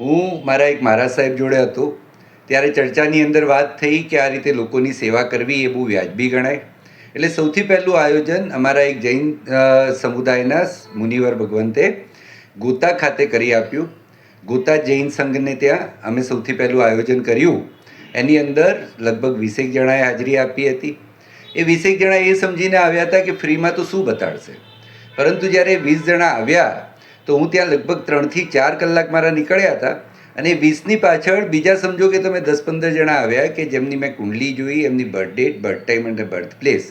હું મારા એક મહારાજ સાહેબ જોડે હતો ત્યારે ચર્ચાની અંદર વાત થઈ કે આ રીતે લોકોની સેવા કરવી એ બહુ વ્યાજબી ગણાય. એટલે સૌથી પહેલું આયોજન અમારા એક જૈન સમુદાયના મુનિવર ભગવંતે ગોતા ખાતે કરી આપ્યું. ગોતા જૈન સંઘને ત્યાં અમે સૌથી પહેલું આયોજન કર્યું. એની અંદર લગભગ 20 જણાએ હાજરી આપી હતી. એ 20 જણા એ સમજીને આવ્યા હતા કે ફ્રીમાં તો શું બતાડશે, પરંતુ જ્યારે 20 જણા આવ્યા તો હું ત્યાં લગભગ 3 થી 4 કલાક મારા નીકળ્યા હતા. અને 20ની પાછળ બીજા સમજો કે તમે 10-15 જણા આવ્યા કે જેમની મેં કુંડલી જોઈ, એમની બર્થ ડેટ, બર્થ ટાઈમ અને બર્થ પ્લેસ,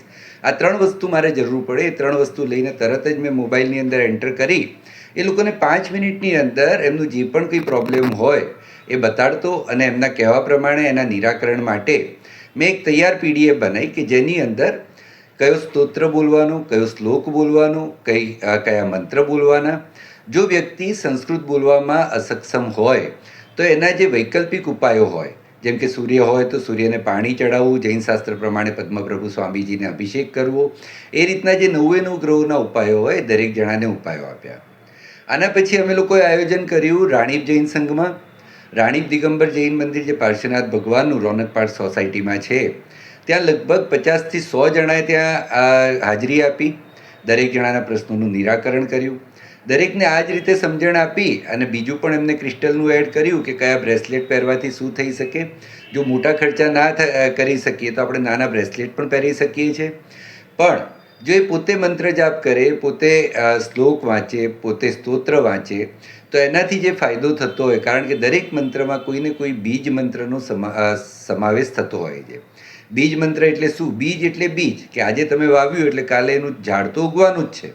આ 3 વસ્તુ મારે જરૂર પડે. એ 3 વસ્તુ લઈને તરત જ મેં મોબાઈલની અંદર એન્ટર કરી એ લોકોને 5 મિનિટની અંદર એમનું જે પણ કંઈ પ્રોબ્લેમ હોય એ બતાડતો અને એમના કહેવા પ્રમાણે એના નિરાકરણ માટે મેં એક તૈયાર PDF બનાવી કે જેની અંદર કયો સ્તોત્ર બોલવાનો, કયો શ્લોક બોલવાનો, કયા મંત્ર બોલવાના. જો વ્યક્તિ સંસ્કૃત બોલવામાં અસક્ષમ હોય તો એના જે વૈકલ્પિક ઉપાયો હોય, જેમ કે સૂર્ય હોય તો સૂર્યને પાણી ચડાવવું, જૈન શાસ્ત્ર પ્રમાણે પદ્મપ્રભુ સ્વામીજીને અભિષેક કરવો, એ રીતના જે 9 ગ્રહોના ઉપાયો હોય દરેક જણાને ઉપાયો આપ્યા. આના પછી અમે લોકોએ આયોજન કર્યું રાણીપ જૈન સંઘમાં. રાણીપ દિગંબર જૈન મંદિર જે પાર્શ્વનાથ ભગવાનનું રોનક પાર્ક સોસાયટીમાં છે, ત્યાં લગભગ 50 થી 100 જણાએ ત્યાં હાજરી આપી. દરેક જણાના પ્રશ્નોનું નિરાકરણ કર્યું. દરેકને આ જ રીતે સમજણ આપી અને બીજું પણ એમને ક્રિસ્ટલનું એડ કર્યું કે કયા બ્રેસલેટ પહેરવાથી શું થઈ શકે. જો મોટા ખર્ચા ના કરી શકીએ તો આપણે નાના બ્રેસલેટ પણ પહેરી શકીએ છીએ. પણ જો એ પોતે મંત્ર જાપ કરે, પોતે શ્લોક વાંચે, પોતે સ્તોત્ર વાંચે તો એનાથી જે ફાયદો થતો હોય, કારણ કે દરેક મંત્રમાં કોઈને કોઈ બીજ મંત્રનો સમાવેશ થતો હોય છે. બીજ મંત્ર એટલે શું? બીજ એટલે બીજ, કે આજે તમે વાવ્યું એટલે કાલે એનું ઝાડ તો ઉગવાનું જ છે.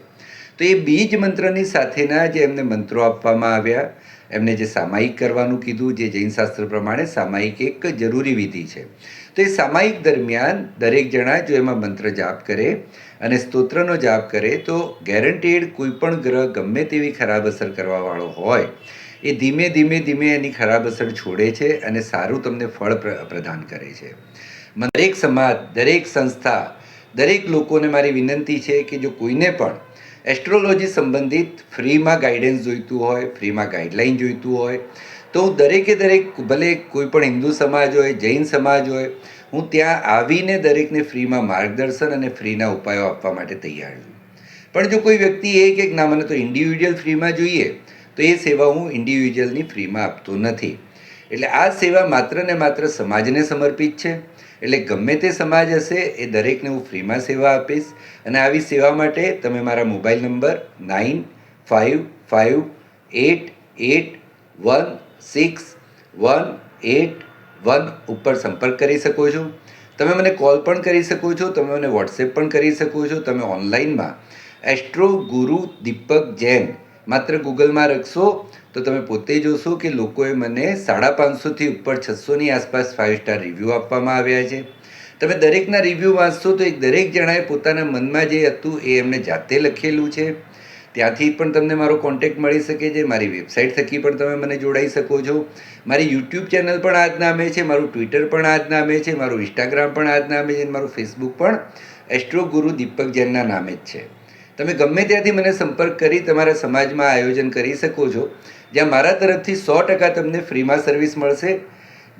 તો એ બીજ મંત્રની સાથેના જે એમને મંત્રો આપવામાં આવ્યા, એમને જે સામાયિક કરવાનું કીધું, જે જૈન શાસ્ત્ર પ્રમાણે સામાયિક એક જરૂરી વિધિ છે. તો એ સામાયિક દરમિયાન દરેક જણા જો એમાં મંત્ર જાપ કરે અને સ્તોત્રનો જાપ કરે તો ગેરંટેડ કોઈ પણ ગ્રહ ગમે તેવી ખરાબ અસર કરવાવાળો હોય એ ધીમે ધીમે ધીમે એની ખરાબ અસર છોડે છે અને સારું તમને ફળ પ્રદાન કરે છે. દરેક સમાજ, દરેક સંસ્થા, દરેક લોકોને મારી વિનંતી છે કે જો કોઈને પણ એસ્ટ્રોલોજી સંબંધિત ફ્રીમાં ગાઈડન્સ જોઈતું હોય, ફ્રીમાં ગાઈડલાઈન જોઈતું હોય તો હું દરેકે દરેક, ભલે કોઈ પણ હિન્દુ સમાજ હોય, જૈન સમાજ હોય, હું ત્યાં આવીને દરેકને ફ્રીમાં માર્ગદર્શન અને ફ્રીના ઉપાયો આપવા માટે તૈયાર છું. પણ જો કોઈ વ્યક્તિ એ કે ના મને તો ઇન્ડિવિજ્યુઅલ ફ્રીમાં જોઈએ તો એ સેવા હું ઇન્ડિવિજ્યુઅલની ફ્રીમાં આપતો નથી. એટલે આ સેવા માત્ર ને માત્ર સમાજને સમર્પિત છે. એટલે ગમે તે સમાજ હશે એ દરેકને હું ફ્રીમાં સેવા આપીશ. અને આવી સેવા માટે તમે મારા મોબાઈલ નંબર 9558816181 ઉપર સંપર્ક કરી શકો છો. તમે મને કોલ પણ કરી શકો છો, તમે મને વોટ્સએપ પણ કરી શકો છો. તમે ઓનલાઈનમાં એસ્ટ્રો ગુરુ દીપક જૈન માત્ર ગૂગલમાં લખશો તો તમે પોતે જોશો કે લોકોએ મને 550થી ઉપર 600ની આસપાસ 5 સ્ટાર રિવ્યૂ આપવામાં આવ્યા છે. તમે દરેકના રિવ્યૂ વાંચશો તો દરેક જણાએ પોતાના મનમાં જે હતું એ એમને જાતે લખેલું છે. ત્યાંથી પણ તમને મારો કોન્ટેક્ટ મળી શકે છે. મારી વેબસાઇટ થકી પણ તમે મને જોડાઈ શકો છો. મારી યુટ્યુબ ચેનલ પણ આ જ નામે છે, મારું ટ્વિટર પણ આ જ નામે છે, મારું ઇન્સ્ટાગ્રામ પણ આ જ નામે છે, મારું ફેસબુક પણ એસ્ટ્રો ગુરુ દીપક જૈનના નામે જ છે. તમે ગમે ત્યાંથી મને સંપર્ક કરી તમારા સમાજમાં આયોજન કરી શકો છો, જ્યાં મારા તરફથી 100% તમને ફ્રીમાં સર્વિસ મળશે.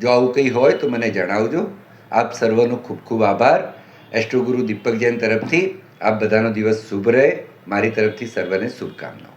જો આવું કંઈ હોય તો મને જણાવજો. આપ સર્વનો ખૂબ ખૂબ આભાર. એસ્ટ્રો ગુરુ દીપક જૈન તરફથી આપ બધાનો દિવસ શુભ રહે. મારી તરફથી સર્વને શુભકામનાઓ.